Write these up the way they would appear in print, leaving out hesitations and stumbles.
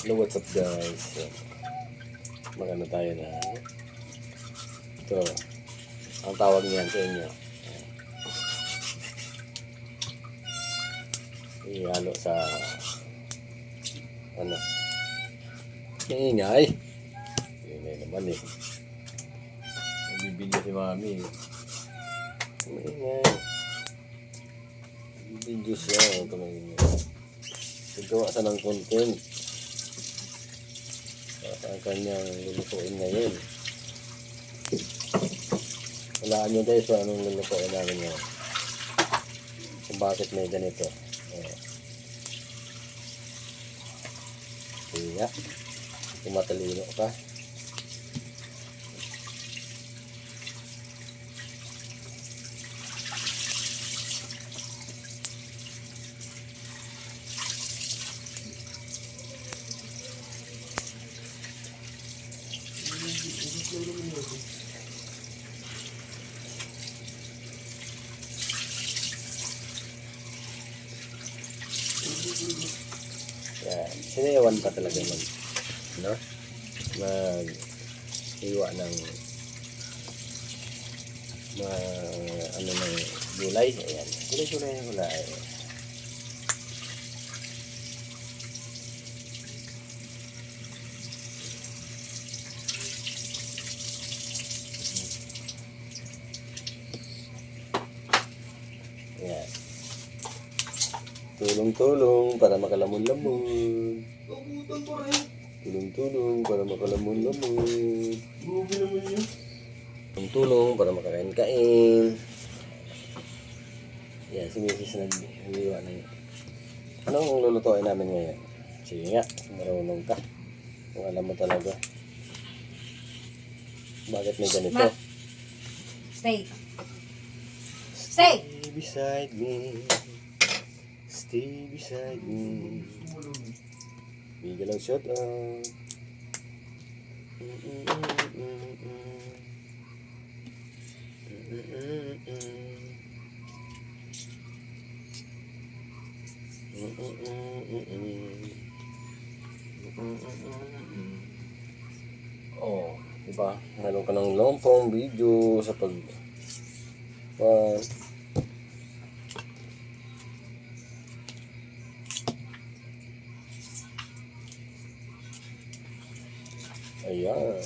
Hello, what's up guys? Magano tayo na ito. Ang tawag niyan sa inyo. Ihalo sa ano? Ingay. Ingay naman eh. Nagbibigyo si mami. Ingay. Nagbibigyo siya. Nagawa sa ng content. Sa kanyang lulutuin ngayon. Walaan nyo guys kung anong lulutuin namin ngayon. Kung bakit may ganito. Kaya, kung matalino ka. Yan, sinayawan pa talaga mag iwa ng ano ng gulay. Ayan, gulay. Ayan. Tulong-tulong para makalamon-lamon. Tulong-tulong para makalamon-lamon. Tulong-tulong para makakain-kain. Yan, si Mrs. nag-iwa na yun. Anong lulutuin namin ngayon? Sige nga, marunong ka. Kung alam mo talaga. Bakit may ganito? Ma. Stay. Stay! Stay beside me. Stay beside me. Bigyan lang shout out. Oh, diba? Meron ka ng long form video sa pag ayan.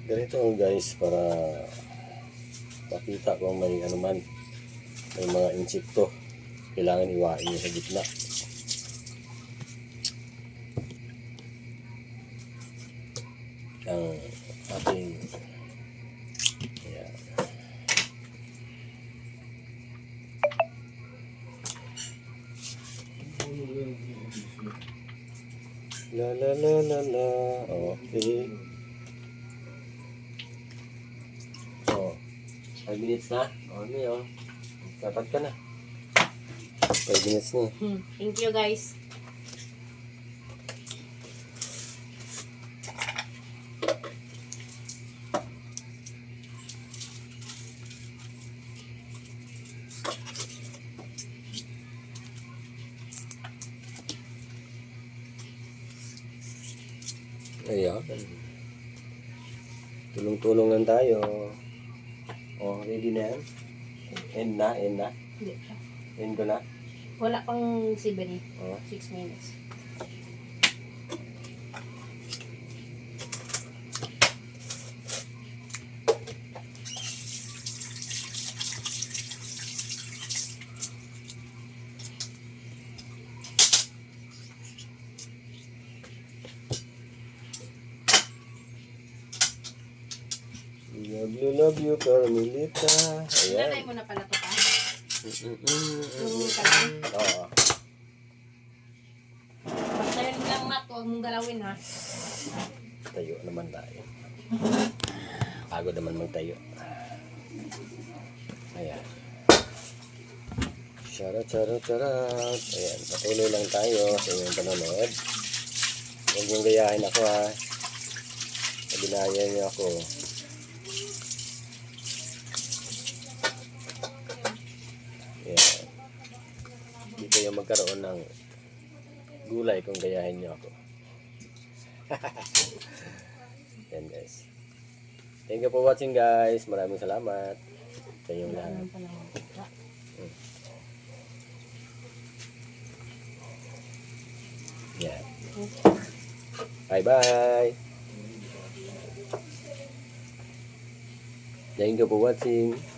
Ganito guys para pakita kung may ano man, may mga insekto. Kailangan iwain nyo sa gitna. Ang ating ayan. La la la la la. Okay. So, 5 minutes na. Okay, oh. Dapat ka na. 5 minutes na. Thank you guys. Ayan. Tulong-tulong lang tayo. Oh, ready na yan? End na. Hindi. End ko na. Wala pang 7 eh. Oh. 6 minutes. Love you, Carmelita. Nanay Ayan. mo na pala to pa. Oo. Basta yun lang mat. Huwag mong galawin ha. Tayo naman tayo. Pagod naman magtayo. Ayan. Charot. Ayan, patuloy lang tayo sa inyong panonood. Huwag yung gayahin ako ha. Pabinaya niyo ako. Ayan. Hindi kayo magkaroon ng gulay kung gayahin nyo ako. Yan guys. Thank you for watching guys. Maraming salamat. Sa inyong lahat. Ano pa lang. Yan. Bye-bye. Thank you for watching.